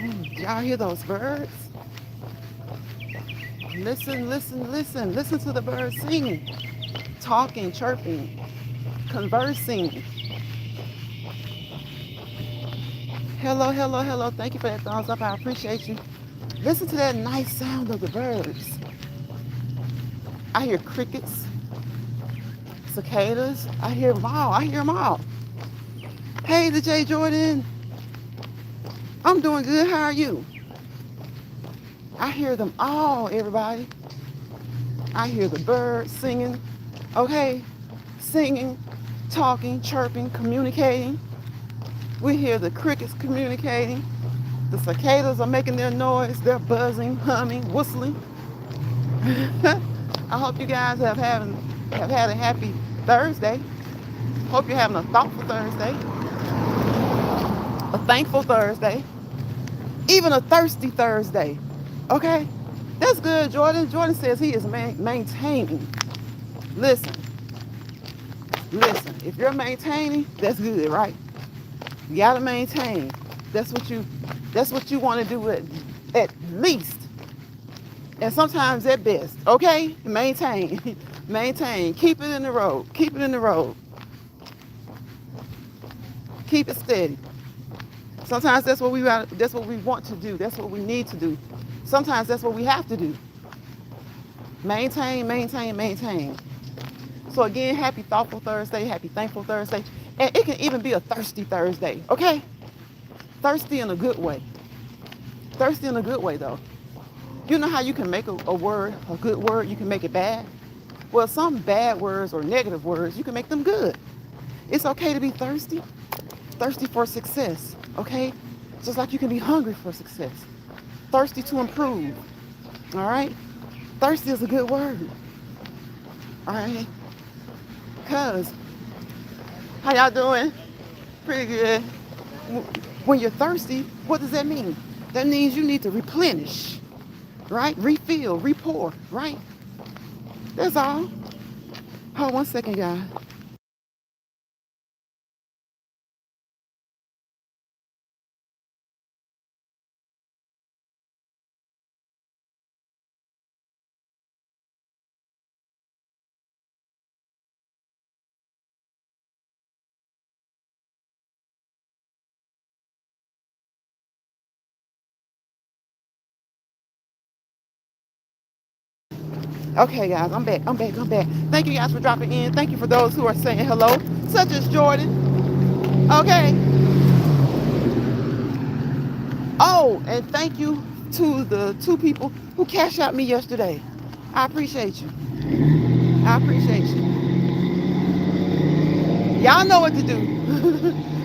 Y'all hear those birds? Listen, listen, listen. Listen to the birds singing, talking, chirping, conversing. Hello, hello, hello. Thank you for that thumbs up. I appreciate you. Listen to that nice sound of the birds. I hear crickets, cicadas. I hear them all. I hear them all. Hey, the J Jordan. I'm doing good. How are you? I hear them all, everybody. I hear the birds singing. Okay? Singing, talking, chirping, communicating. We hear the crickets communicating. The cicadas are making their noise. They're buzzing, humming, whistling. I hope you guys have had a happy Thursday. Hope you're having a thoughtful Thursday, a thankful Thursday, even a thirsty Thursday. Okay? That's good, Jordan. Jordan says he is maintaining. Listen, listen. If you're maintaining, that's good, right? You gotta maintain. That's what you want to do at least. And sometimes at best. Okay? Maintain. Maintain. Keep it in the road. Keep it in the road. Keep it steady. Sometimes that's what we want to do. That's what we need to do. Sometimes that's what we have to do. Maintain, maintain, maintain. So again, happy thoughtful Thursday, happy thankful Thursday. And it can even be a thirsty Thursday, okay? Thirsty in a good way. Thirsty in a good way though. You know how you can make a word, a good word, you can make it bad? Well, some bad words or negative words, you can make them good. It's okay to be thirsty. Thirsty for success, okay? Just like you can be hungry for success. Thirsty to improve, all right? Thirsty is a good word, all right? Because, how y'all doing? Pretty good. When you're thirsty, what does that mean? That means you need to replenish, right? Refill, repour, right? That's all. Hold 1 second, guys. Okay, guys, I'm back. I'm back. I'm back. Thank you guys for dropping in. Thank you for those who are saying hello, such as Jordan. Okay. Oh, and thank you to the 2 people who cashed out me yesterday. I appreciate you. I appreciate you. Y'all know what to do.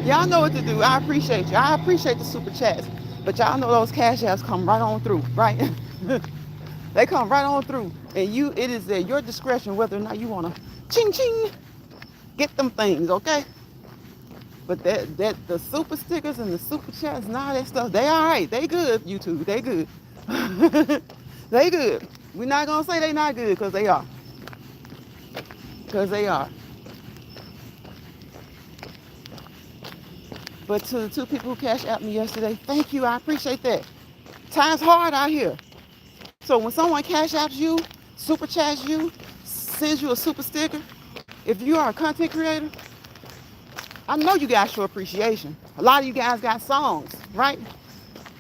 Y'all know what to do. I appreciate you. I appreciate the super chats. But y'all know those cash apps come right on through, right? They come right on through. And it is at your discretion whether or not you want to ching ching get them things, okay? But that the super stickers and the super chats and all that stuff, they all right. They good, YouTube. They good. They good. We're not gonna say they not good because they are. Because they are. But to the 2 people who cashed out me yesterday, thank you. I appreciate that. Time's hard out here. So when someone cash apps you, super chats you, sends you a super sticker, if you are a content creator, I know you guys show appreciation. A lot of you guys got songs, right?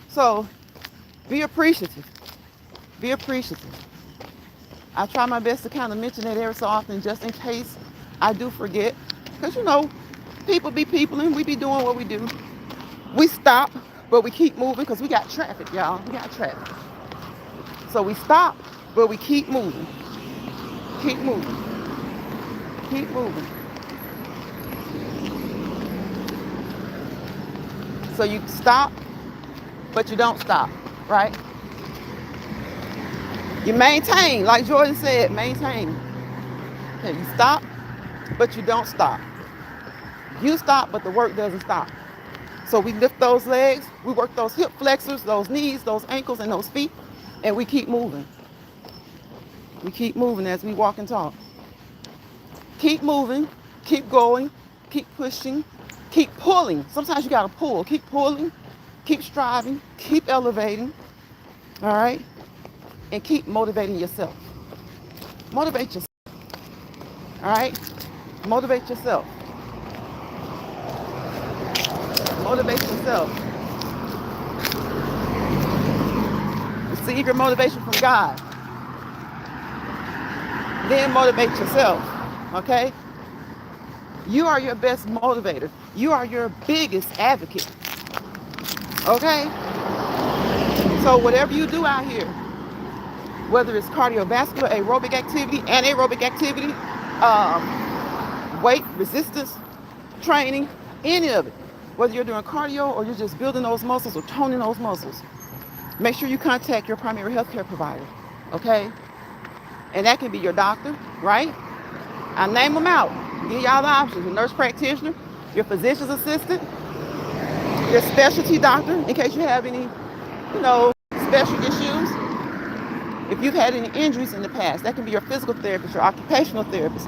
So be appreciative. Be appreciative. I try my best to kind of mention that every so often just in case I do forget. Because, people be people and we be doing what we do. We stop, but we keep moving because we got traffic, y'all. We got traffic. So we stop, but we keep moving. Keep moving. Keep moving. So you stop, but you don't stop, right? You maintain, like Jordan said, maintain. Okay, you stop, but you don't stop. You stop, but the work doesn't stop. So we lift those legs, we work those hip flexors, those knees, those ankles, and those feet, and we keep moving. We keep moving as we walk and talk. Keep moving, keep going, keep pushing, keep pulling. Sometimes you gotta pull, keep pulling, Keep striving, keep elevating, all right? And keep motivating yourself. Motivate yourself, all right? Motivate yourself. Motivate yourself. Receive your motivation from God. Then motivate yourself, okay? You are your best motivator. You are your biggest advocate, okay? So whatever you do out here, whether it's cardiovascular, aerobic activity, anaerobic activity, weight resistance training, any of it, whether you're doing cardio or you're just building those muscles or toning those muscles, make sure you contact your primary healthcare provider, okay? And that can be your doctor, right? I name them out. Give y'all the options. Your nurse practitioner, your physician's assistant, your specialty doctor, in case you have any, special issues. If you've had any injuries in the past, that can be your physical therapist, your occupational therapist.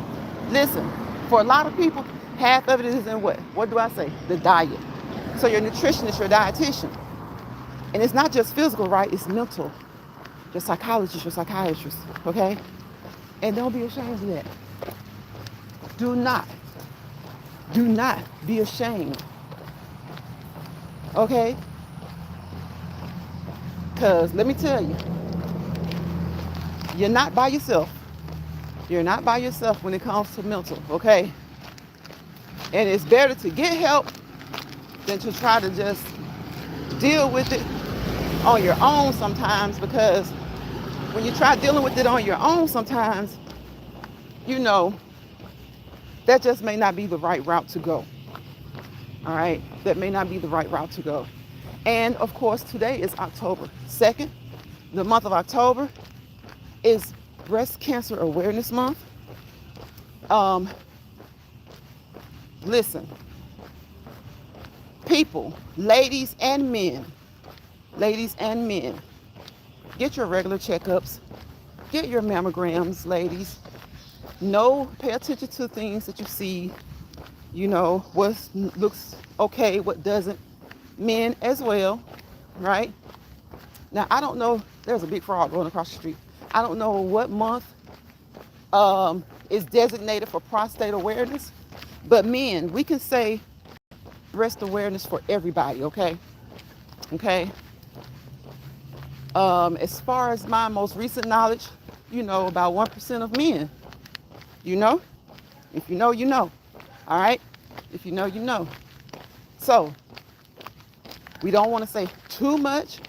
Listen, for a lot of people, half of it is in what? What do I say? The diet. So your nutritionist, your dietitian. And it's not just physical, right? It's mental. Your psychologist, your psychiatrist, okay? And don't be ashamed of that. Do not be ashamed, okay? Because let me tell you, you're not by yourself. You're not by yourself when it comes to mental, okay? And it's better to get help than to try to just deal with it on your own sometimes, because when you try dealing with it on your own sometimes, that just may not be the right route to go. All right? That may not be the right route to go. And of course, today is October 2nd. The month of October is Breast Cancer Awareness Month. Listen, people, ladies and men, get your regular checkups, get your mammograms, ladies. Pay attention to things that you see, what looks okay, what doesn't. Men as well, right? Now, I don't know, there's a big frog going across the street. I don't know what month is designated for prostate awareness, but men, we can say breast awareness for everybody, okay? Okay? As far as my most recent knowledge, about 1% of men. If you know, you know. All right? If you know, you know. So, we don't want to say too much,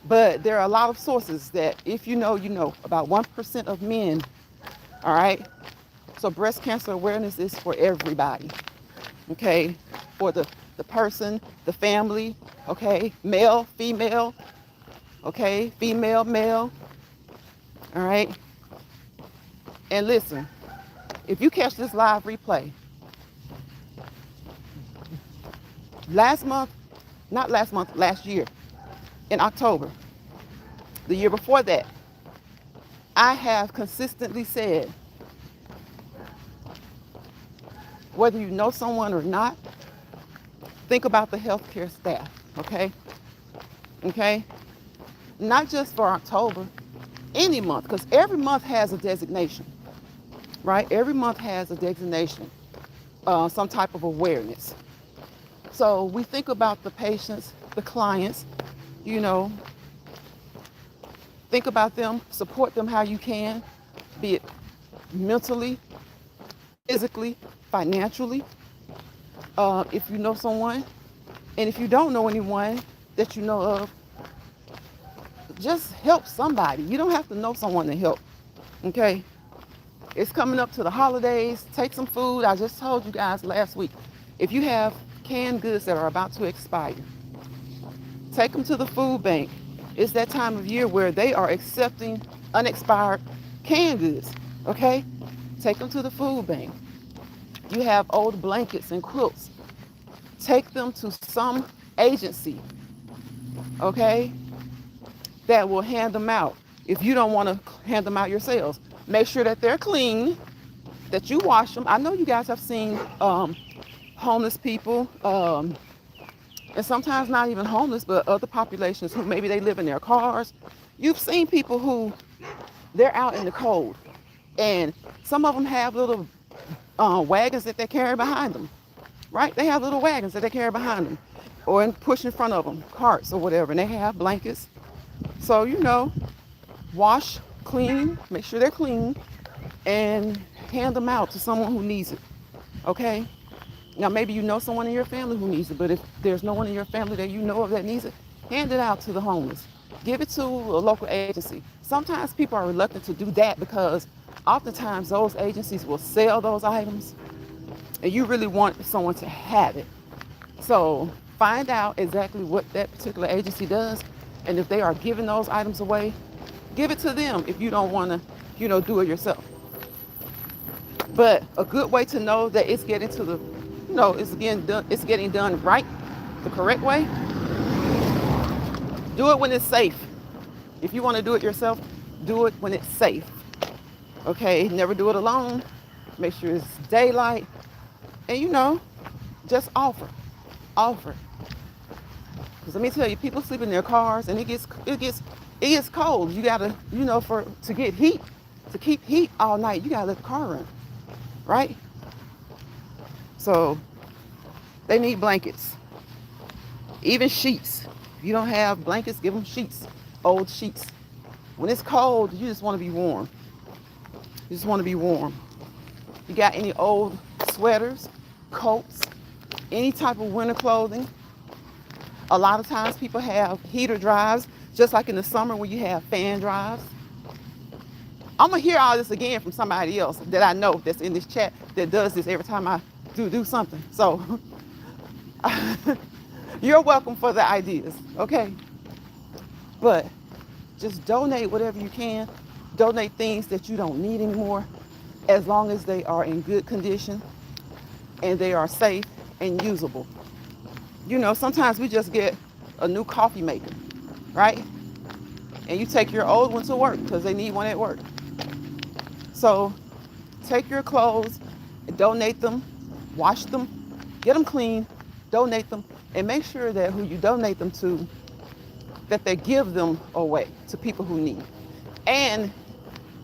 but there are a lot of sources that if you know, you know. About 1% of men. All right? So, breast cancer awareness is for everybody. Okay? For the person, the family, okay? Male, female, okay? Female, male. All right? And listen, if you catch this live replay, last year, in October, the year before that, I have consistently said, whether you know someone or not, think about the healthcare staff, okay? Okay? Not just for October, any month, because every month has a designation, right? Every month has a designation, some type of awareness. So we think about the patients, the clients, think about them, support them how you can, be it mentally, physically, financially, if you know someone. And if you don't know anyone that you know of, just help somebody. You don't have to know someone to help, okay? It's coming up to the holidays. Take some food. I just told you guys last week, if you have canned goods that are about to expire, take them to the food bank. It's that time of year where they are accepting unexpired canned goods, okay? Take them to the food bank. You have old blankets and quilts. Take them to some agency, okay, that will hand them out. If you don't want to hand them out yourselves, make sure that they're clean, that you wash them. I know you guys have seen homeless people And sometimes not even homeless, but other populations who maybe they live in their cars. You've seen people who they're out in the cold, and some of them have little wagons that they carry behind them, right? They have little wagons that they carry behind them or push in front of them, carts or whatever, and they have blankets. So, wash, clean, make sure they're clean, and hand them out to someone who needs it, okay? Now, maybe you know someone in your family who needs it, but if there's no one in your family that you know of that needs it, hand it out to the homeless. Give it to a local agency. Sometimes people are reluctant to do that because oftentimes those agencies will sell those items and you really want someone to have it. So find out exactly what that particular agency does, and if they are giving those items away, give it to them if you don't want to, do it yourself. But a good way to know that it's getting to the, it's getting done right, the correct way, do it when it's safe. If you want to do it yourself, do it when it's safe. Okay, never do it alone. Make sure it's daylight, and just offer. Because let me tell you, people sleep in their cars, and it gets cold. You gotta, to get heat, to keep heat all night, you gotta let the car run, right? So they need blankets, even sheets. If you don't have blankets, give them sheets, old sheets. When it's cold, you just want to be warm. You got any old sweaters, coats, any type of winter clothing? A lot of times people have heater drives, just like in the summer when you have fan drives. I'm gonna hear all this again from somebody else that I know that's in this chat that does this every time I do something. So you're welcome for the ideas, okay? But just donate whatever you can. Donate things that you don't need anymore, as long as they are in good condition and they are safe and usable. Sometimes we just get a new coffee maker, right? And you take your old one to work because they need one at work. So take your clothes, donate them, wash them, get them clean, donate them, and make sure that who you donate them to, that they give them away to people who need. And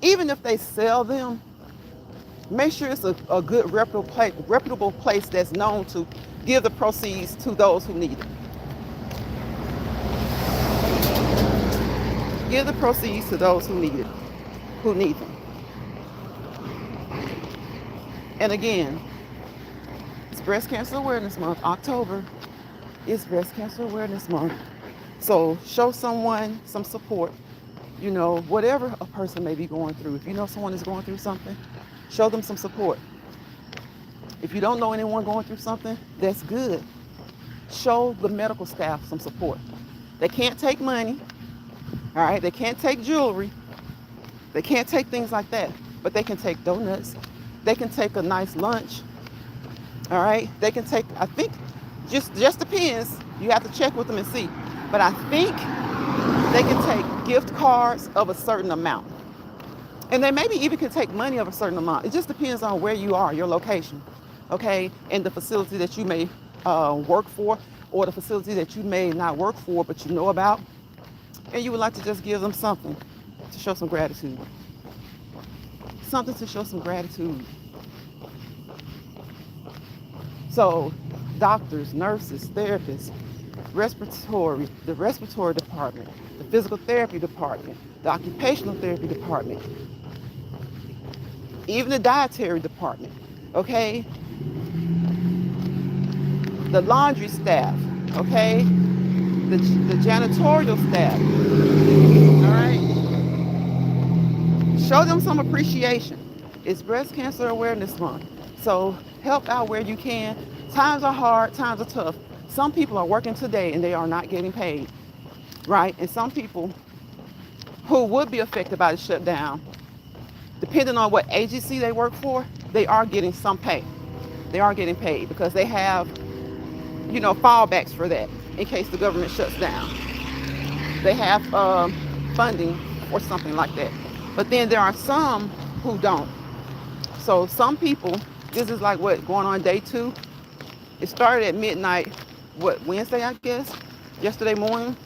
even if they sell them, make sure it's a good reputable place that's known to give the proceeds to those who need it. Give the proceeds to those who need them. And again, it's Breast Cancer Awareness Month. October is Breast Cancer Awareness Month. So show someone some support, whatever a person may be going through. If you know someone is going through something, show them some support. If you don't know anyone going through something, that's good. Show the medical staff some support. They can't take money, all right? They can't take jewelry. They can't take things like that, but they can take donuts. They can take a nice lunch, all right? They can take, I think, just depends. You have to check with them and see. But I think they can take gift cards of a certain amount. And they maybe even can take money of a certain amount. It just depends on where you are, your location, okay? And the facility that you may work for, or the facility that you may not work for, but you know about. And you would like to just give them something to show some gratitude. Something to show some gratitude. So doctors, nurses, therapists, the respiratory department, the physical therapy department, the occupational therapy department, even the dietary department, okay? The laundry staff, okay? The janitorial staff, all right? Show them some appreciation. It's Breast Cancer Awareness Month, so help out where you can. Times are hard, times are tough. Some people are working today and they are not getting paid, right? And some people who would be affected by the shutdown, depending on what agency they work for, they are getting some pay. They are getting paid because they have, fallbacks for that in case the government shuts down. They have funding or something like that. But then there are some who don't. So some people, this is like going on day 2. It started at midnight Wednesday, I guess, yesterday morning.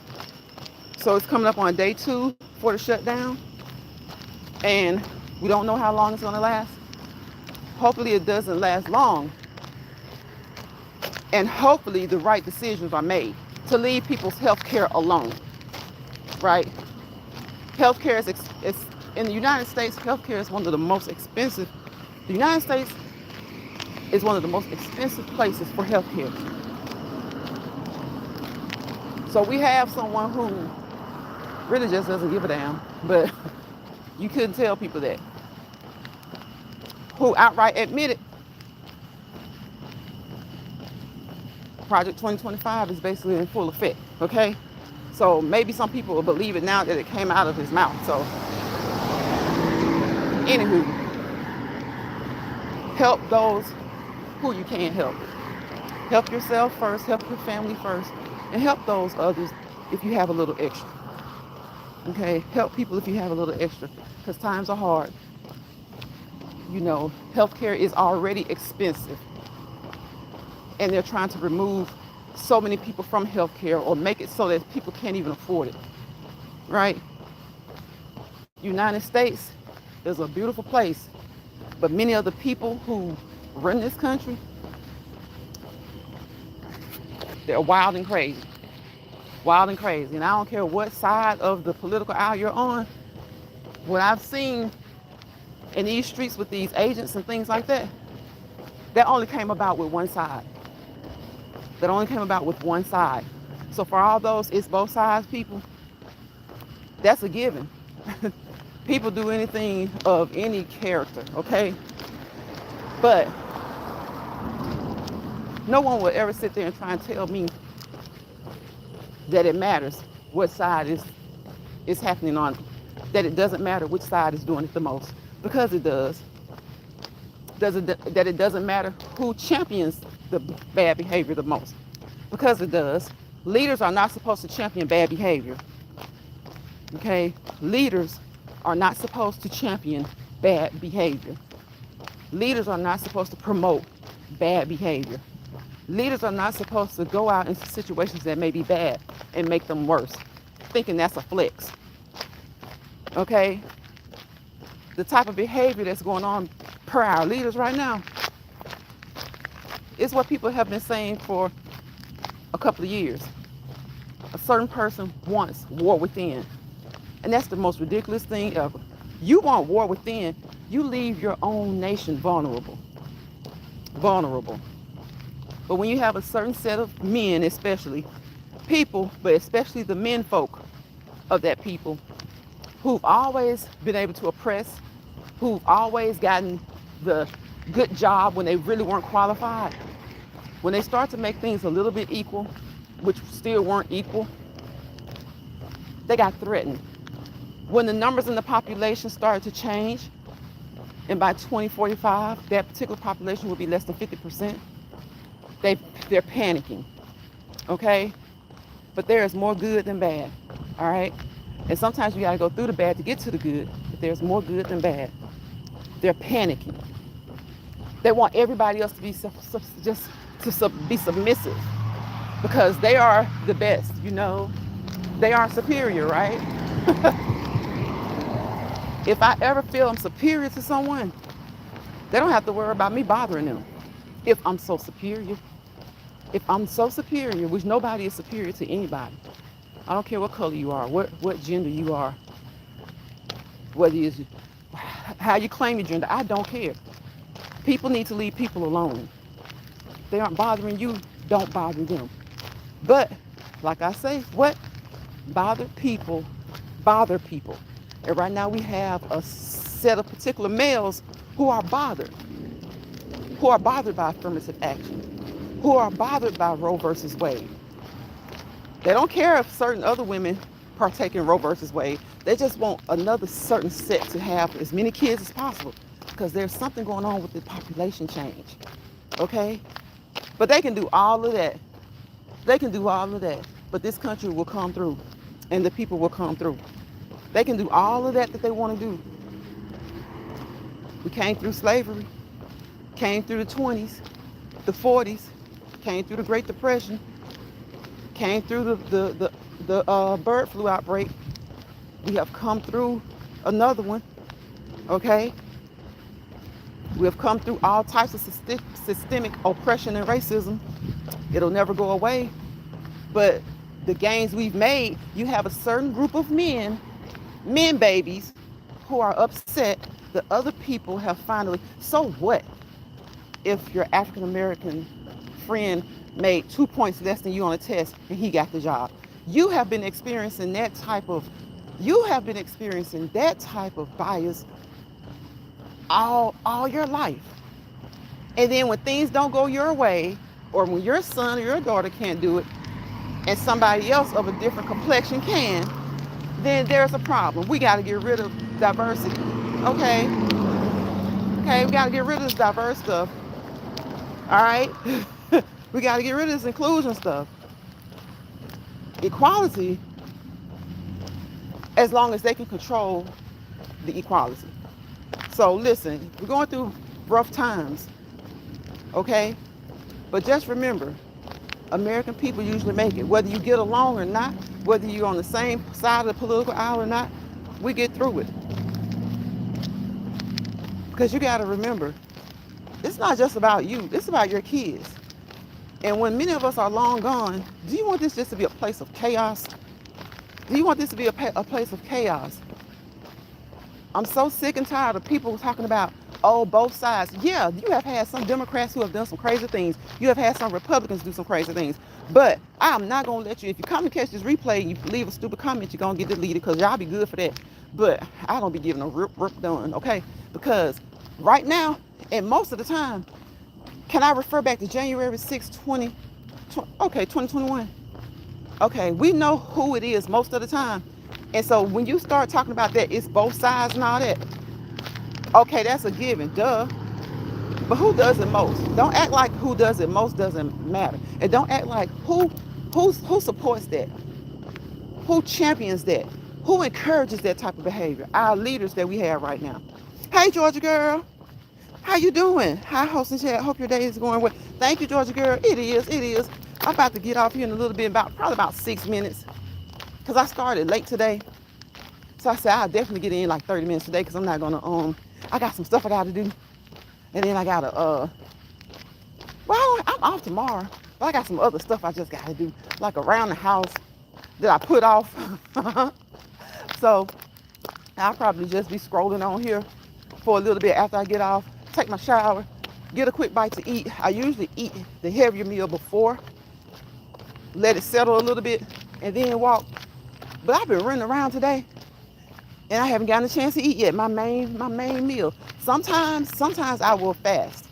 So it's coming up on day 2 for the shutdown. And we don't know how long it's going to last. Hopefully it doesn't last long. And hopefully the right decisions are made to leave people's health care alone, right? Healthcare is in the United States, healthcare is one of the most expensive. The United States is one of the most expensive places for healthcare. So we have someone who really just doesn't give a damn, but you couldn't tell people that, who outright admitted Project 2025 is basically in full effect, okay? So maybe some people will believe it now that it came out of his mouth. So anywho, help those who you can help. Help yourself first, help your family first, and help those others if you have a little extra. Okay, help people if you have a little extra, because times are hard. You know, healthcare is already expensive, and they're trying to remove so many people from healthcare or make it so that people can't even afford it, right? United States is a beautiful place, but many of the people who run this country, they're wild and crazy. Wild and crazy. And I don't care what side of the political aisle you're on. What I've seen in these streets with these agents and things like that, that only came about with one side. That only came about with one side. So for all those it's both sides people, that's a given. People do anything of any character, okay? But no one will ever sit there and try and tell me that it matters what side is happening on, that it doesn't matter which side is doing it the most, because it does. That it doesn't matter who champions the bad behavior the most, because it does. Leaders are not supposed to champion bad behavior, okay? Leaders are not supposed to champion bad behavior. Leaders are not supposed to promote bad behavior. Leaders are not supposed to go out into situations that may be bad and make them worse, thinking that's a flex. Okay? The type of behavior that's going on per our leaders right now is what people have been saying for a couple of years. A certain person wants war within. And that's the most ridiculous thing ever. You want war within, you leave your own nation vulnerable. Vulnerable. But when you have a certain set of men, especially people, but especially the men folk of that people, who've always been able to oppress, who've always gotten the good job when they really weren't qualified, when they start to make things a little bit equal, which still weren't equal, they got threatened. When the numbers in the population started to change, and by 2045, that particular population will be less than 50%, they're panicking, okay? But there is more good than bad, all right? And sometimes you gotta go through the bad to get to the good, but there's more good than bad. They're panicking. They want everybody else to be be submissive, because they are the best, you know? They are superior, right? If I ever feel I'm superior to someone, they don't have to worry about me bothering them. If I'm so superior, which nobody is superior to anybody. I don't care what color you are, what gender you are, whether it's how you claim your gender, I don't care. People need to leave people alone. If they aren't bothering you, don't bother them. But, like I say, what bothered people bother people. And right now we have a set of particular males who are bothered by affirmative action, who are bothered by Roe versus Wade. They don't care if certain other women partake in Roe versus Wade. They just want another certain set to have as many kids as possible, because there's something going on with the population change, okay? But they can do all of that. But this country will come through, and the people will come through. They can do all of that they want to do. We came through slavery, came through the 20s, the 40s, came through the Great Depression, came through the bird flu outbreak. We have come through another one, okay? We have come through all types of systemic oppression and racism. It'll never go away. But the gains we've made, you have a certain group of men babies, who are upset that other people have finally. So what if your African American friend made 2 points less than you on a test and he got the job? You have been experiencing that type of bias all your life. And then when things don't go your way, or when your son or your daughter can't do it, and somebody else of a different complexion can, then there's a problem. We got to get rid of diversity. Okay? Okay, we got to get rid of this diverse stuff. All right? We got to get rid of this inclusion stuff. Equality, as long as they can control the equality. So listen, we're going through rough times. Okay? But just remember, American people usually make it. Whether you get along or not, whether you're on the same side of the political aisle or not, we get through it. Because you got to remember, it's not just about you, it's about your kids. And when many of us are long gone, do you want this just to be a place of chaos? Do you want this to be a place of chaos? I'm so sick and tired of people talking about, oh, both sides. Yeah, you have had some Democrats who have done some crazy things. You have had some Republicans do some crazy things. But I'm not going to let you, if you come and catch this replay and you leave a stupid comment, you're going to get deleted, because y'all be good for that. But I don't be giving a rip done, okay? Because right now, and most of the time, can I refer back to January 6, 2021? Okay, we know who it is most of the time. And so when you start talking about that, it's both sides and all that. Okay, that's a given, duh. But who does it most? Don't act like who does it most doesn't matter. And don't act like who supports that? Who champions that? Who encourages that type of behavior? Our leaders that we have right now. Hey, Georgia girl. How you doing? Hi, host and chat. Hope your day is going well. Thank you, Georgia girl. It is. I'm about to get off here in a little bit, probably about 6 minutes. Because I started late today. So I said I'll definitely get in like 30 minutes today, because I'm not going to, I got some stuff I got to do. And then I got to, I'm off tomorrow. But I got some other stuff I just got to do, like around the house that I put off. So I'll probably just be scrolling on here for a little bit after I get off, take my shower, get a quick bite to eat. I usually eat the heavier meal before, let it settle a little bit, and then walk. But I've been running around today, and I haven't gotten a chance to eat yet. My main meal. Sometimes I will fast.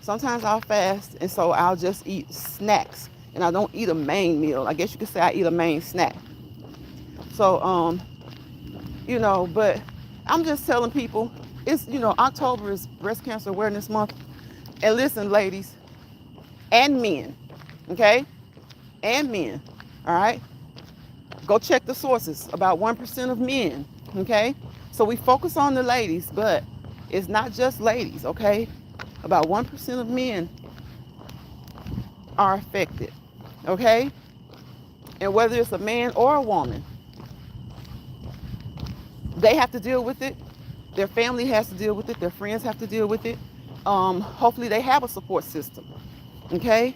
Sometimes I'll fast, and so I'll just eat snacks, and I don't eat a main meal. I guess you could say I eat a main snack. So, but I'm just telling people, it's, October is Breast Cancer Awareness Month. And listen, ladies and men, okay? And men, all right? Go check the sources. About 1% of men, okay? So we focus on the ladies, but it's not just ladies, okay? About 1% of men are affected, okay? And whether it's a man or a woman, they have to deal with it. Their family has to deal with it. Their friends have to deal with it. Hopefully they have a support system, okay?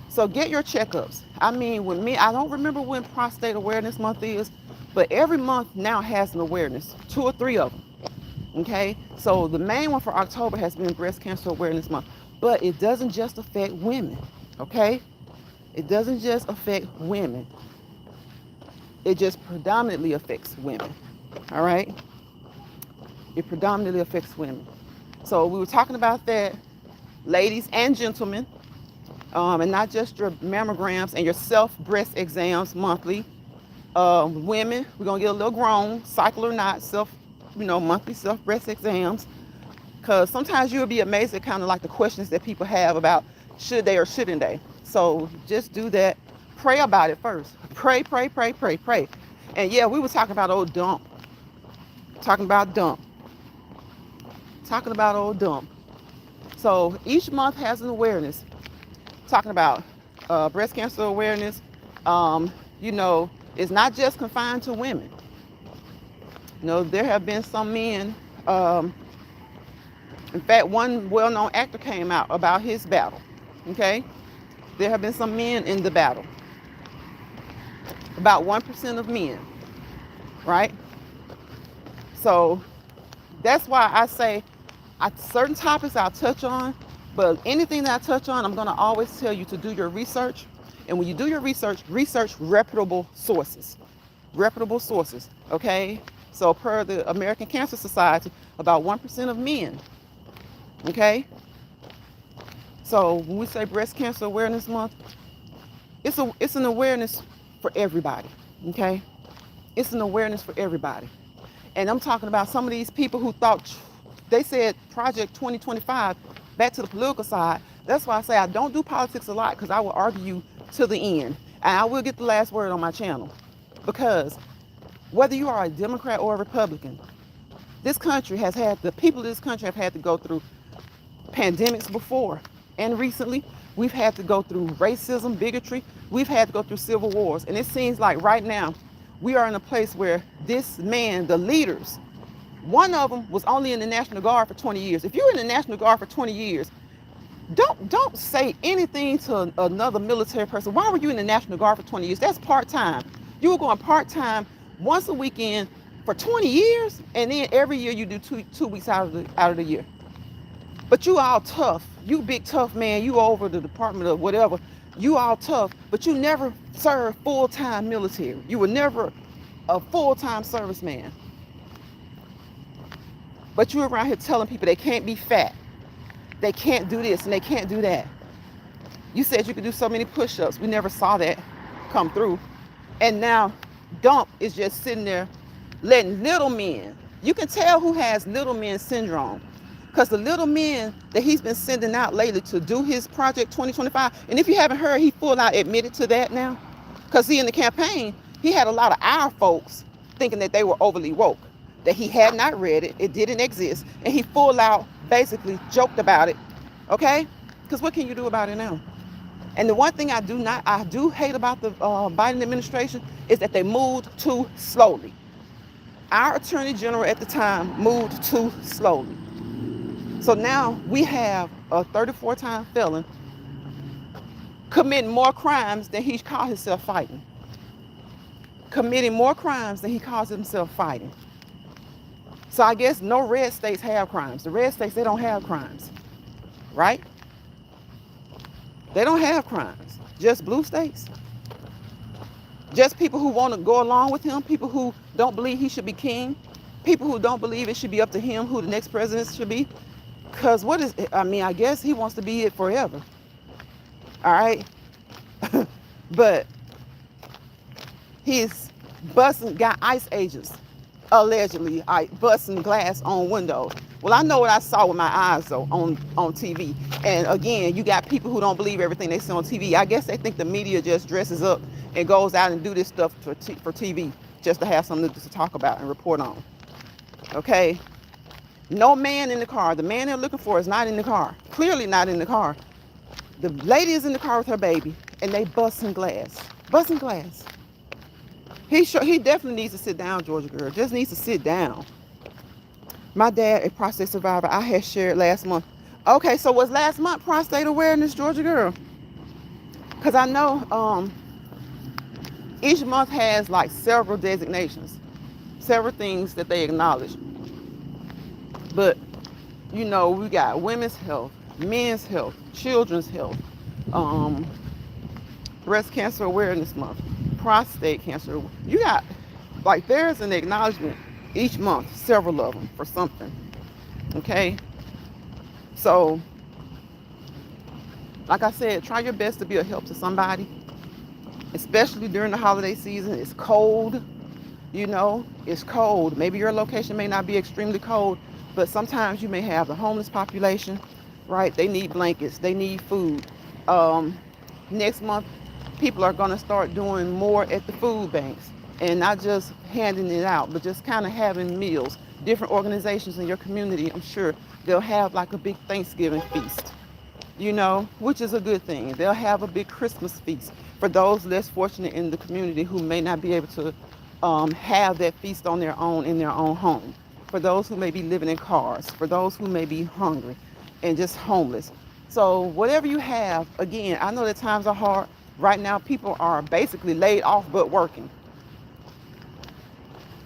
So get your checkups. I mean, with me, I don't remember when Prostate Awareness Month is, but every month now has an awareness, 2 or 3 of them, okay? So the main one for October has been Breast Cancer Awareness Month, but it doesn't just affect women, okay? It doesn't just affect women. It just predominantly affects women, all right? It predominantly affects women. So we were talking about that, ladies and gentlemen, and not just your mammograms and your self-breast exams monthly. Women, we're gonna get a little grown, cycle or not, monthly self-breast exams. Because sometimes you'll be amazed at kind of like the questions that people have about should they or shouldn't they. So just do that. Pray about it first. Pray. And yeah, we were talking about old dump. Talking about old dump. So each month has an awareness. Talking about breast cancer awareness, You know, it's not just confined to women. You know, there have been some men. In fact, one well-known actor came out about his battle. Okay, there have been some men in the battle. About 1% of men, right? So that's why I say certain topics I'll touch on, but anything that I touch on, I'm going to always tell you to do your research. And when you do your research, research reputable sources. Reputable sources, okay? So per the American Cancer Society, about 1% of men, okay? So when we say Breast Cancer Awareness Month, it's an awareness for everybody, okay? It's an awareness for everybody. And I'm talking about some of these people who thought, they said Project 2025, back to the political side. That's why I say I don't do politics a lot, because I will argue to the end. And I will get the last word on my channel. Because whether you are a Democrat or a Republican, the people of this country have had to go through pandemics before. And recently, we've had to go through racism, bigotry. We've had to go through civil wars. And it seems like right now, we are in a place where this man, the leaders, one of them was only in the National Guard for 20 years. If you're in the National Guard for 20 years, don't say anything to another military person. Why were you in the National Guard for 20 years? That's part-time. You were going part-time once a weekend for 20 years, and then every year you do two weeks out of the year. But you all tough. You big tough man. You over the Department of whatever. You all tough, but you never served full-time military. You were never a full-time serviceman. But you're around here telling people they can't be fat. They can't do this and they can't do that. You said you could do so many push-ups. We never saw that come through. And now Dump is just sitting there letting little men. You can tell who has little men syndrome. Because the little men that he's been sending out lately to do his Project 2025, and if you haven't heard, he full out admitted to that now. Because see, in the campaign, he had a lot of our folks thinking that they were overly woke, that he had not read it, it didn't exist, and he full out basically joked about it, okay? Because what can you do about it now? And the one thing I do hate about the Biden administration is that they moved too slowly. Our Attorney General at the time moved too slowly. So now we have a 34-time felon committing more crimes than he calls himself fighting. Committing more crimes than he calls himself fighting. So I guess no red states have crimes. The red states, they don't have crimes, right? They don't have crimes. Just blue states. Just people who want to go along with him, people who don't believe he should be king, people who don't believe it should be up to him who the next president should be. Because I guess he wants to be it forever. All right? But he's got ICE agents, allegedly, busting glass on windows. Well, I know what I saw with my eyes, though, on TV. And again, you got people who don't believe everything they see on TV. I guess they think the media just dresses up and goes out and do this stuff for TV just to have something to talk about and report on. Okay? No man in the car. The man they're looking for is not in the car. Clearly not in the car. The lady is in the car with her baby, and they busting glass. Busting glass. He definitely needs to sit down, Georgia girl. Just needs to sit down. My dad, a prostate survivor, I had shared last month. Okay, so was last month prostate awareness, Georgia girl? Because I know each month has like several designations, several things that they acknowledge. But, you know, we got women's health, men's health, children's health, Breast Cancer Awareness Month, prostate cancer. You got, like, there's an acknowledgement each month, several of them for something, okay? So, like I said, try your best to be a help to somebody, especially during the holiday season. It's cold, you know, it's cold. Maybe your location may not be extremely cold, but sometimes you may have the homeless population, right? They need blankets, they need food. Next month, people are going to start doing more at the food banks and not just handing it out, but just kind of having meals. Different organizations in your community, I'm sure they'll have like a big Thanksgiving feast. which is a good thing. They'll have a big Christmas feast for those less fortunate in the community who may not be able to have that feast on their own in their own home. For those who may be living in cars, for those who may be hungry and just homeless. So whatever you have, again, I know that times are hard. Right now, people are basically laid off but working.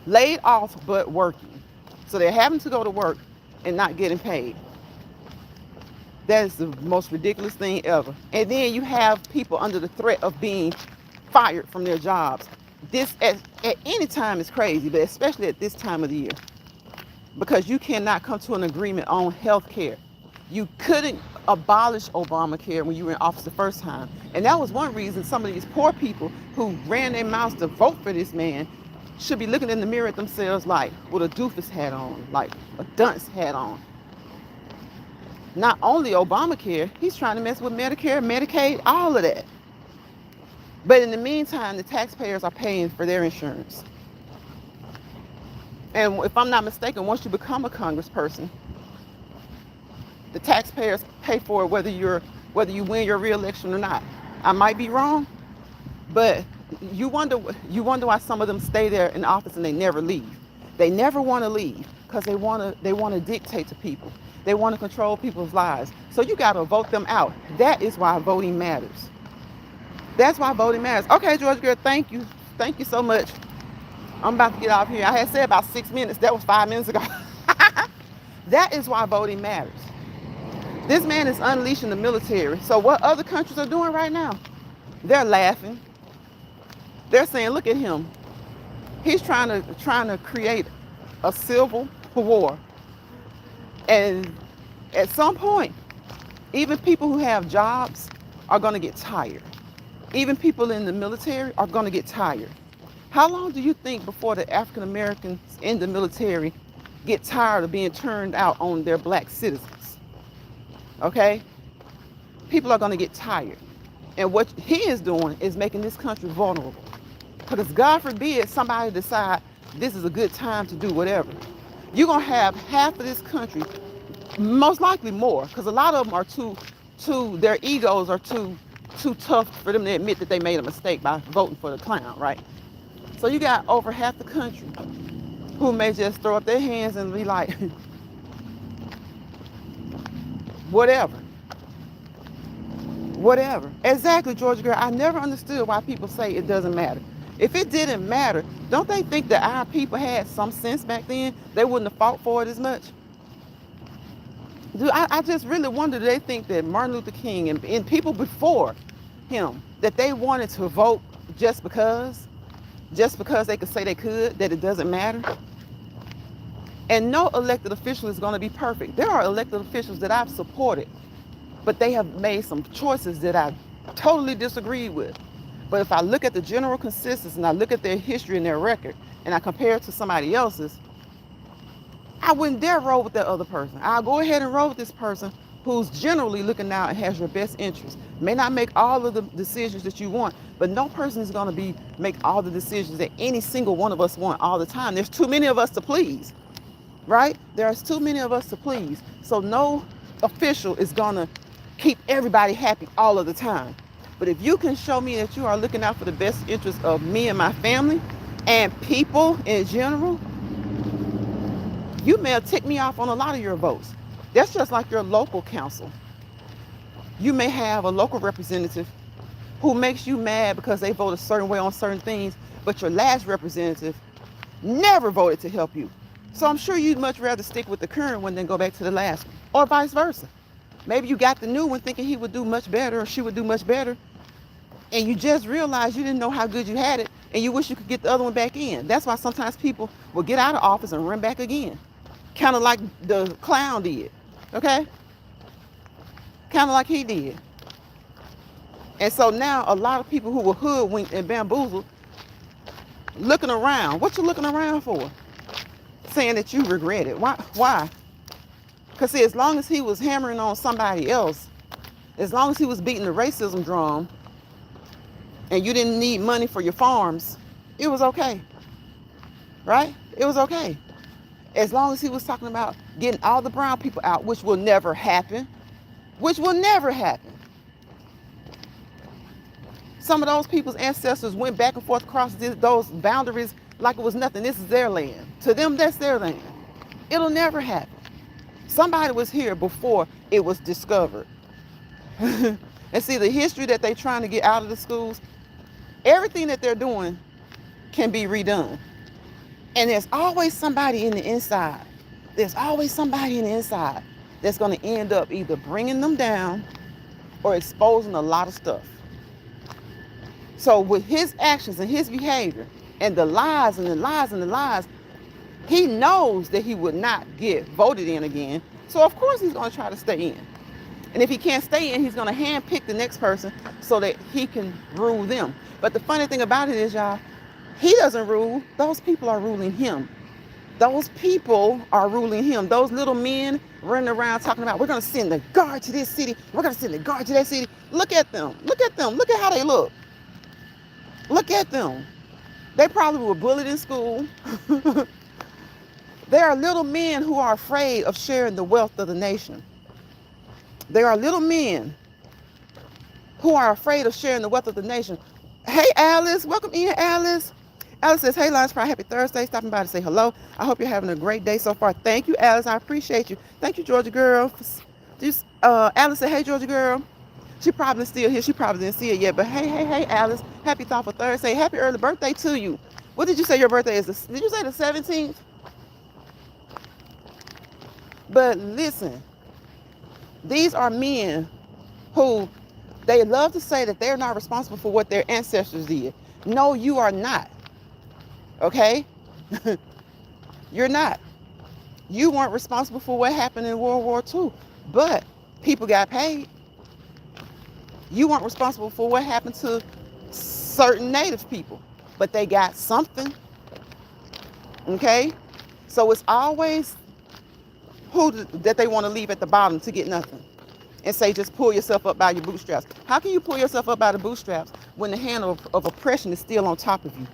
Laid off but working. So they're having to go to work and not getting paid. That is the most ridiculous thing ever. And then you have people under the threat of being fired from their jobs. This at any time is crazy, but especially at this time of the year, because you cannot come to an agreement on health care. You couldn't abolish Obamacare when you were in office the first time. And that was one reason some of these poor people who ran their mouths to vote for this man should be looking in the mirror at themselves like with a doofus hat on, like a dunce hat on. Not only Obamacare, he's trying to mess with Medicare, Medicaid, all of that. But in the meantime, the taxpayers are paying for their insurance. And if I'm not mistaken, once you become a congressperson, the taxpayers pay for it whether you win your re-election or not. I might be wrong, but you wonder why some of them stay there in office and they never leave. They never want to leave because they want to dictate to people. They want to control people's lives. So you got to vote them out. That is why voting matters. That's why voting matters. Okay, Georgia girl, thank you. Thank you so much. I'm about to get off here. I had said about 6 minutes. That was 5 minutes ago. That is why voting matters. This man is unleashing the military. So what other countries are doing right now? They're laughing. They're saying, look at him. He's trying to create a civil war. And at some point, even people who have jobs are going to get tired. Even people in the military are going to get tired. How long do you think before the African Americans in the military get tired of being turned out on their black citizens? Okay? People are going to get tired. And what he is doing is making this country vulnerable. Because God forbid somebody decide this is a good time to do whatever. You're going to have half of this country, most likely more, because a lot of them are their egos are too tough for them to admit that they made a mistake by voting for the clown, right? So you got over half the country who may just throw up their hands and be like, whatever. Whatever. Exactly, Georgia girl. I never understood why people say it doesn't matter. If it didn't matter, don't they think that our people had some sense back then? They wouldn't have fought for it as much? I just really wonder, do they think that Martin Luther King and people before him, that they wanted to vote just because they could say they could, that it doesn't matter? And no elected official is going to be perfect. There are elected officials that I've supported, but they have made some choices that I totally disagree with. But if I look at the general consensus and I look at their history and their record and I compare it to somebody else's, I wouldn't dare roll with that other person. I'll go ahead and roll with this person who's generally looking out and has your best interest. May not make all of the decisions that you want, but no person is going to make all the decisions that any single one of us want all the time. There's too many of us to please, right? There's too many of us to please. So no official is going to keep everybody happy all of the time. But if you can show me that you are looking out for the best interest of me and my family and people in general, you may have ticked me off on a lot of your votes. That's just like your local council. You may have a local representative who makes you mad because they vote a certain way on certain things, but your last representative never voted to help you. So I'm sure you'd much rather stick with the current one than go back to the last one, or vice versa. Maybe you got the new one thinking he would do much better or she would do much better, and you just realized you didn't know how good you had it, and you wish you could get the other one back in. That's why sometimes people will get out of office and run back again. Kind of like the clown did, okay? Kind of like he did. And so now a lot of people who were hoodwinked and bamboozled, looking around. What you looking around for? Saying that you regret it. Why? Because see, as long as he was hammering on somebody else, as long as he was beating the racism drum, and you didn't need money for your farms, it was okay, right? It was okay. As long as he was talking about getting all the brown people out, which will never happen. which will never happen. Some of those people's ancestors went back and forth across those boundaries like it was nothing. This is their land. To them, that's their land. It'll never happen. Somebody was here before it was discovered. And see, the history that they're trying to get out of the schools, everything that they're doing can be redone. And there's always somebody in the inside. There's always somebody in the inside that's going to end up either bringing them down or exposing a lot of stuff. So with his actions and his behavior and the lies and the lies and the lies, he knows that he would not get voted in again. So of course he's going to try to stay in. And if he can't stay in, he's going to handpick the next person so that he can rule them. But the funny thing about it is, y'all, he doesn't rule. Those people are ruling him. Those people are ruling him. Those little men running around talking about, we're going to send the guard to this city. We're going to send the guard to that city. Look at them. Look at them. Look at how they look. Look at them. They probably were bullied in school. There are little men who are afraid of sharing the wealth of the nation. There are little men who are afraid of sharing the wealth of the nation. Hey, Alice. Welcome in, Alice. Alice says, hey, Lunch Fry, happy Thursday. Stopping by to say hello. I hope you're having a great day so far. Thank you, Alice. I appreciate you. Thank you, Georgia girl. Alice said, hey, Georgia girl. She probably still here. She probably didn't see it yet. But hey, Alice. Happy Thoughtful Thursday. Happy early birthday to you. What did you say your birthday is? Did you say the 17th? But listen, these are men who they love to say that they're not responsible for what their ancestors did. No, you are not. Okay? You're not. You weren't responsible for what happened in World War II, but people got paid. You weren't responsible for what happened to certain native people, but they got something. Okay? So it's always that they want to leave at the bottom to get nothing and say just pull yourself up by your bootstraps. How can you pull yourself up by the bootstraps when the hand of oppression is still on top of you?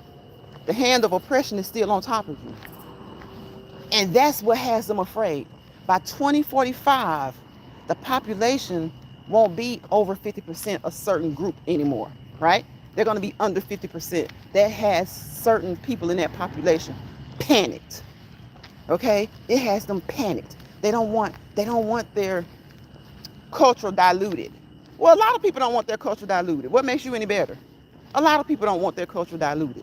The hand of oppression is still on top of you. And that's what has them afraid. By 2045, the population won't be over 50% a certain group anymore, right? They're going to be under 50%. That has certain people in that population panicked. Okay? It has them panicked. They don't want their culture diluted. Well, a lot of people don't want their culture diluted. What makes you any better? A lot of people don't want their culture diluted.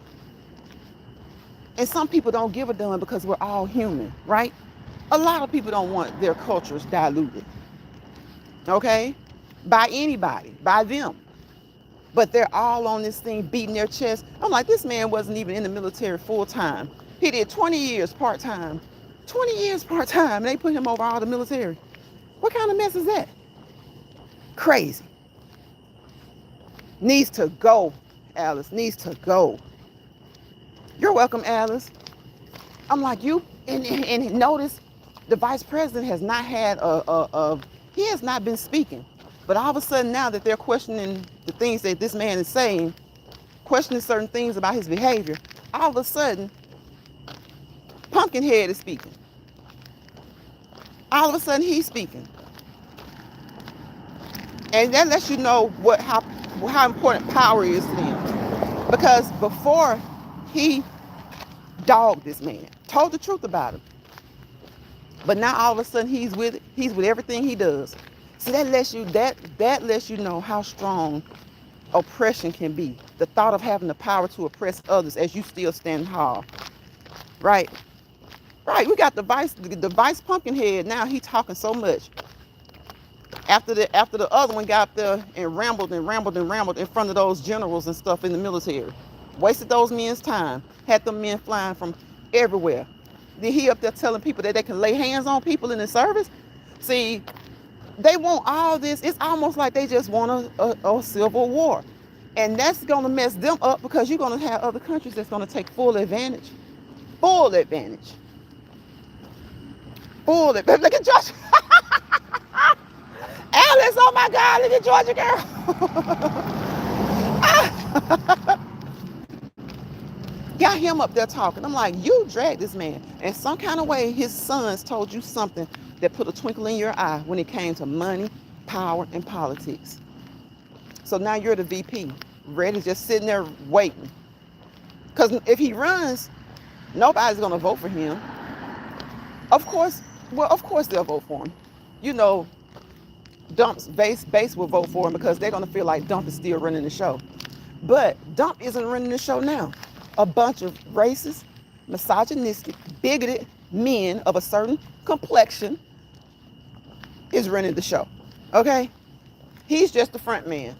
And some people don't give a damn because we're all human, right? A lot of people don't want their cultures diluted. Okay? By anybody, by them. But they're all on this thing beating their chest. I'm like, this man wasn't even in the military full time. He did 20 years part-time. 20 years part-time, and they put him over all the military. What kind of mess is that? Crazy. Needs to go, Alice. Needs to go. You're welcome, Alice. I'm like, you, and notice the vice president has not had he has not been speaking. But all of a sudden now that they're questioning the things that this man is saying, questioning certain things about his behavior, all of a sudden, Pumpkinhead is speaking. All of a sudden, he's speaking. And that lets you know how important power is to them. Because before, he dogged this man, told the truth about him. But now all of a sudden, he's with everything he does. So that lets you know how strong oppression can be. The thought of having the power to oppress others as you still stand tall. Right? Right, we got the vice Pumpkinhead. Now he talking so much. After the other one got up there and rambled in front of those generals and stuff in the military. Wasted those men's time. Had them men flying from everywhere. Then he up there telling people that they can lay hands on people in the service. See, they want all this. It's almost like they just want a civil war. And that's going to mess them up because you're going to have other countries that's going to take full advantage. Full advantage. Look at Georgia. Alice, oh my God, look at Georgia girl. Got him up there talking. I'm like, you dragged this man. And some kind of way, his sons told you something that put a twinkle in your eye when it came to money, power, and politics. So now you're the VP, ready, just sitting there waiting. Because if he runs, nobody's going to vote for him. Of course, of course they'll vote for him. You know, Dump's base will vote for him because they're going to feel like Dump is still running the show. But Dump isn't running the show now. A bunch of racist, misogynistic, bigoted men of a certain complexion is running the show. Okay? He's just the front man.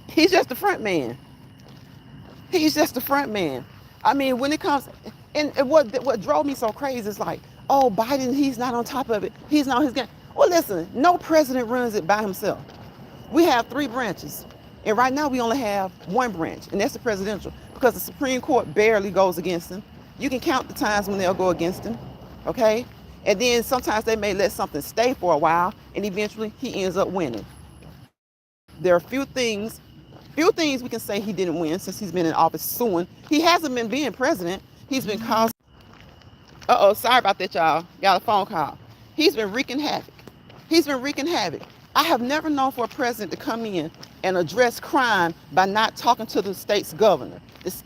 He's just the front man. He's just the front man. I mean, when it comes, and what drove me so crazy is like, oh, Biden, he's not on top of it. He's not on his game. Well, listen, no president runs it by himself. We have 3 branches. And right now we only have 1 branch, and that's the presidential, because the Supreme Court barely goes against him. You can count the times when they'll go against him, okay? And then sometimes they may let something stay for a while, and eventually he ends up winning. There are few things we can say he didn't win since he's been in office suing. He hasn't been being president. He's been causing, sorry about that, y'all. Got a phone call. He's been wreaking havoc. I have never known for a president to come in and address crime by not talking to the state's governor,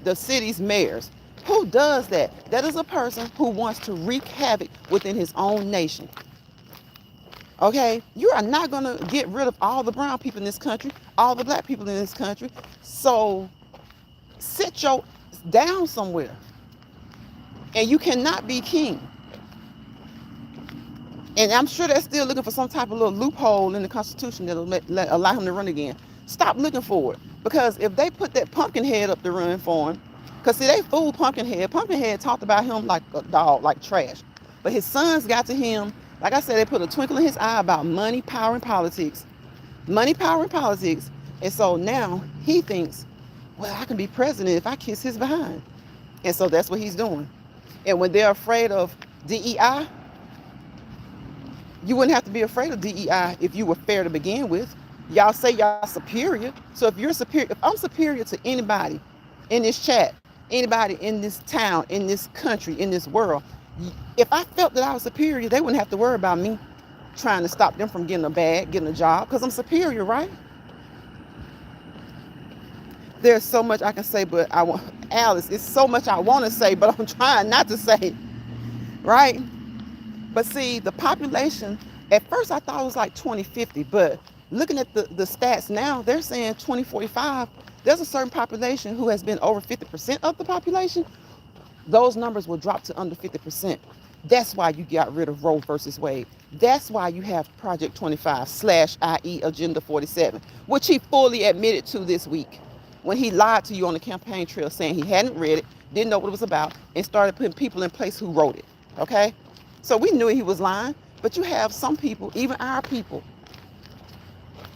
the city's mayors. Who does that? That is a person who wants to wreak havoc within his own nation. Okay? You are not going to get rid of all the brown people in this country, all the black people in this country. So sit your down somewhere. And you cannot be king. And I'm sure they're still looking for some type of little loophole in the Constitution that'll allow him to run again. Stop looking for it. Because if they put that Pumpkinhead up to run for him, because see, they fooled Pumpkinhead. Pumpkinhead talked about him like a dog, like trash. But his sons got to him. Like I said, they put a twinkle in his eye about money, power, and politics. Money, power, and politics. And so now he thinks, well, I can be president if I kiss his behind. And so that's what he's doing. And when they're afraid of DEI, you wouldn't have to be afraid of DEI if you were fair to begin with. Y'all say y'all superior. So if you're superior, if I'm superior to anybody in this chat, anybody in this town, in this country, in this world, if I felt that I was superior, they wouldn't have to worry about me trying to stop them from getting a bag, getting a job, because I'm superior, right? There's so much I can say, but Alice, it's so much I want to say, but I'm trying not to say, right? But see, the population, at first I thought it was like 2050, but looking at the stats now, they're saying 2045, there's a certain population who has been over 50% of the population. Those numbers will drop to under 50%. That's why you got rid of Roe versus Wade. That's why you have Project 25 / i.e. Agenda 47, which he fully admitted to this week when he lied to you on the campaign trail saying he hadn't read it, didn't know what it was about, and started putting people in place who wrote it, okay? So we knew he was lying, but you have some people, even our people,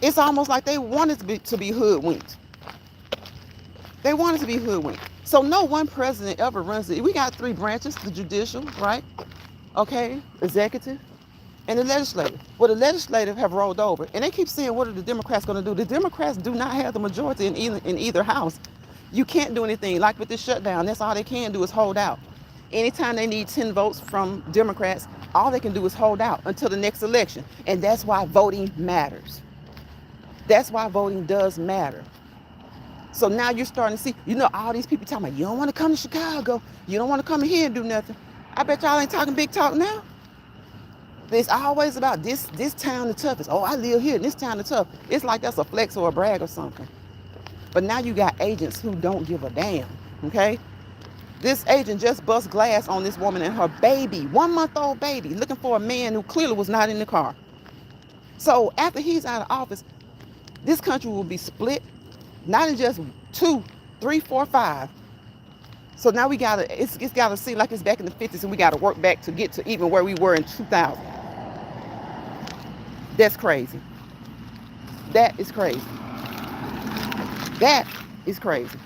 it's almost like they wanted to be hoodwinked. They wanted to be hoodwinked. So no one president ever runs it. We got 3 branches, the judicial, right? Okay, executive, and the legislative. Well, the legislative have rolled over, and they keep saying, what are the Democrats going to do? The Democrats do not have the majority in either house. You can't do anything. Like with this shutdown, that's all they can do is hold out. Anytime they need 10 votes from Democrats, all they can do is hold out until the next election. And that's why voting matters. That's why voting does matter. So now you're starting to see, all these people talking about, you don't want to come to Chicago. You don't want to come in here and do nothing. I bet y'all ain't talking big talk now. It's always about this town the toughest. Oh, I live here, this town the tough. It's like that's a flex or a brag or something. But now you got agents who don't give a damn, okay? This agent just bust glass on this woman and her baby, 1-month-old baby, looking for a man who clearly was not in the car. So after he's out of office, this country will be split, not in just 2, 3, 4, 5. So now it's gotta seem like it's back in the 50s and we gotta work back to get to even where we were in 2000. That's crazy. That is crazy. That is crazy.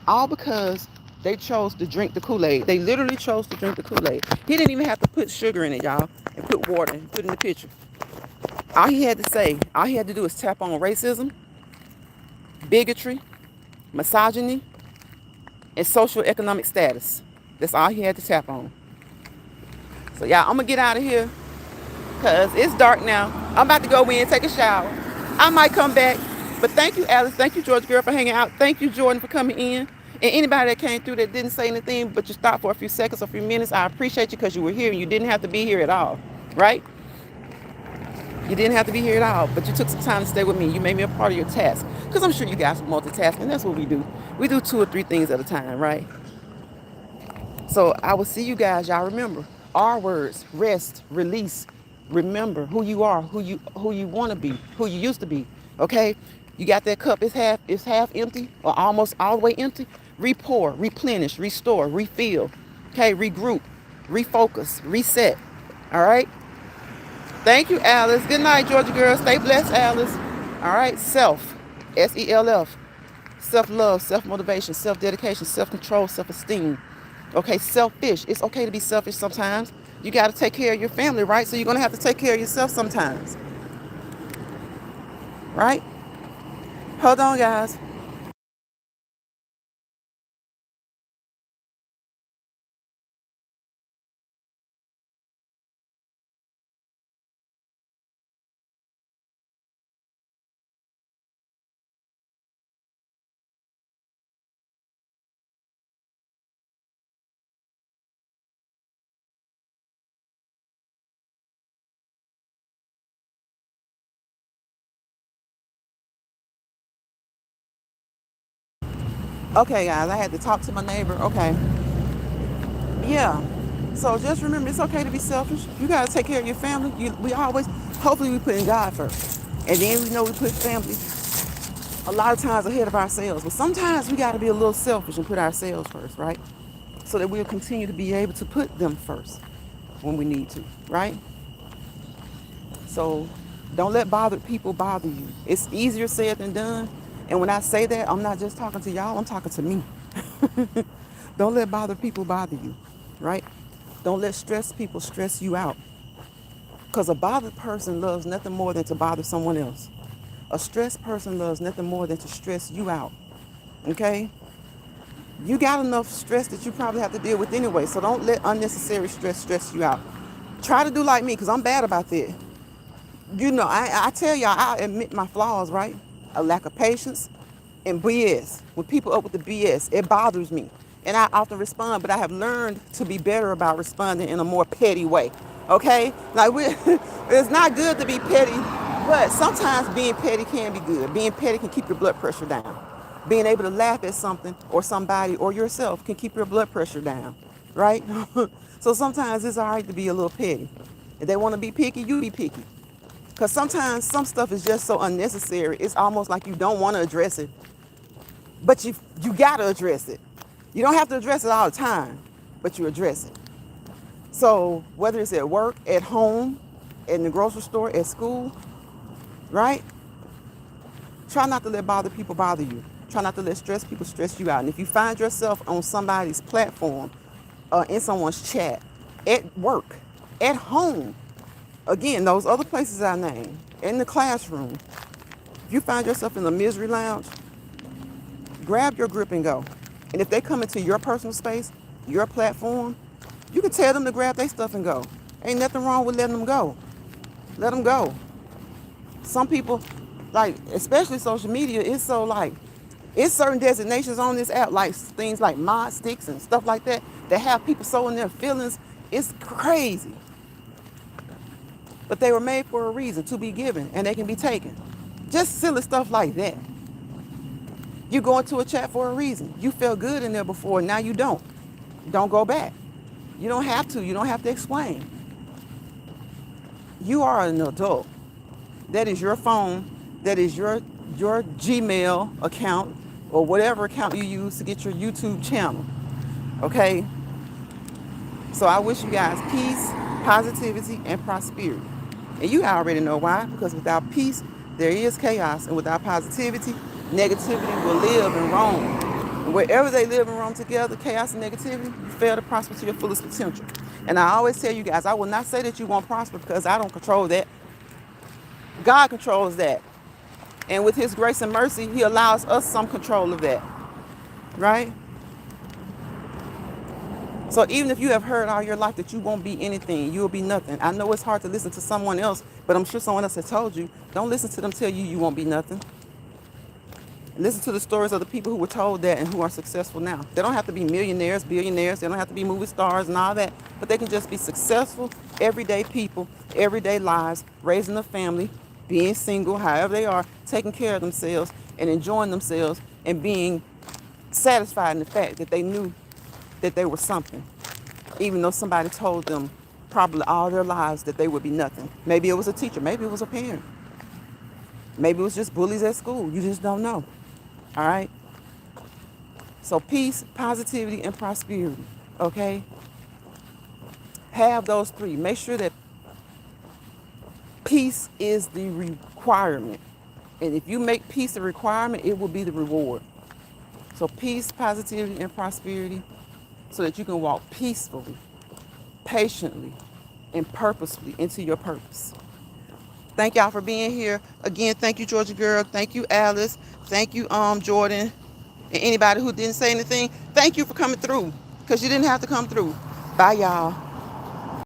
All because they chose to drink the Kool-Aid. They literally chose to drink the Kool-Aid. He didn't even have to put sugar in it, y'all, and put water and put it in the pitcher. All he had to do is tap on racism, bigotry, misogyny, and social economic status. That's all he had to tap on. So y'all, I'm gonna get out of here because it's dark now. I'm about to go in, take a shower. I might come back. But thank you, Alice. Thank you, George Girl, for hanging out. Thank you, Jordan, for coming in. And anybody that came through that didn't say anything, but you stopped for a few seconds or a few minutes, I appreciate you because you were here and you didn't have to be here at all, right? You didn't have to be here at all, but you took some time to stay with me. You made me a part of your task. Because I'm sure you guys are multitasking. That's what we do. We do 2 or 3 things at a time, right? So I will see you guys. Y'all remember our words: rest, release, remember who you are, who you want to be, who you used to be. Okay, you got that cup. It's half empty or almost all the way empty. Repour, replenish, restore, refill. Okay, regroup, refocus, reset. All right. Thank you, Alice. Good night, Georgia girl. Stay blessed, Alice. All right. Self, SELF. Self-love, self-motivation, self-dedication, self-control, self-esteem. Okay, selfish. It's okay to be selfish sometimes. You got to take care of your family, right? So you're going to have to take care of yourself sometimes, right? Hold on, guys. Okay, guys, I had to talk to my neighbor. Okay. Yeah. So just remember, it's okay to be selfish. You got to take care of your family. We always, hopefully, we put in God first. And then we know we put family a lot of times ahead of ourselves. But sometimes we got to be a little selfish and put ourselves first, right? So that we'll continue to be able to put them first when we need to, right? So don't let bothered people bother you. It's easier said than done. And when I say that, I'm not just talking to y'all, I'm talking to me. Don't let bothered people bother you, right? Don't let stressed people stress you out. Because a bothered person loves nothing more than to bother someone else. A stressed person loves nothing more than to stress you out, okay? You got enough stress that you probably have to deal with anyway, so don't let unnecessary stress you out. Try to do like me, because I'm bad about that. You know, I tell y'all, I admit my flaws, right? A lack of patience and BS. When people up with the BS, it bothers me. And I often respond, but I have learned to be better about responding in a more petty way. Okay? Like, it's not good to be petty, but sometimes being petty can be good. Being petty can keep your blood pressure down. Being able to laugh at something or somebody or yourself can keep your blood pressure down, right? So sometimes it's all right to be a little petty. If they want to be picky, you be picky. Because sometimes some stuff is just so unnecessary, it's almost like you don't want to address it, but you got to address it. You don't have to address it all the time, but you address it. So whether it's at work, at home, in the grocery store, at school, right? Try not to let bothered people bother you. Try not to let stressed people stress you out. And if you find yourself on somebody's platform, in someone's chat, at work, at home, again, those other places I named, in the classroom, if you find yourself in the misery lounge, grab your grip and go. And if they come into your personal space, your platform, you can tell them to grab their stuff and go. Ain't nothing wrong with letting them go. Let them go. Some people, like, especially social media, it's so like, it's certain designations on this app, like things like mod sticks and stuff like that, that have people so in their feelings. It's crazy. But they were made for a reason, to be given, and they can be taken. Just silly stuff like that. You go into a chat for a reason. You felt good in there before, now you don't. Don't go back. You don't have to. You don't have to explain. You are an adult. That is your phone. That is your Gmail account or whatever account you use to get your YouTube channel. Okay? So I wish you guys peace, positivity, and prosperity. And you already know why. Because without peace, there is chaos. And without positivity, negativity will live and roam. And wherever they live and roam together, chaos and negativity, you fail to prosper to your fullest potential. And I always tell you guys, I will not say that you won't prosper because I don't control that. God controls that. And with his grace and mercy, he allows us some control of that. Right? So even if you have heard all your life that you won't be anything, you'll be nothing. I know it's hard to listen to someone else, but I'm sure someone else has told you. Don't listen to them tell you you won't be nothing. Listen to the stories of the people who were told that and who are successful now. They don't have to be millionaires, billionaires. They don't have to be movie stars and all that. But they can just be successful, everyday people, everyday lives, raising a family, being single, however they are, taking care of themselves and enjoying themselves and being satisfied in the fact that they knew that they were something, even though somebody told them probably all their lives that they would be nothing. Maybe it was a teacher. Maybe it was a parent. Maybe it was just bullies at school. You just don't know. All right? So peace, positivity, and prosperity. Okay? Have those three. Make sure that peace is the requirement. And if you make peace a requirement, it will be the reward. So peace, positivity, and prosperity so that you can walk peacefully, patiently, and purposefully into your purpose. Thank y'all for being here. Again, thank you, Georgia Girl. Thank you, Alice. Thank you, Jordan. And anybody who didn't say anything, thank you for coming through because you didn't have to come through. Bye, y'all.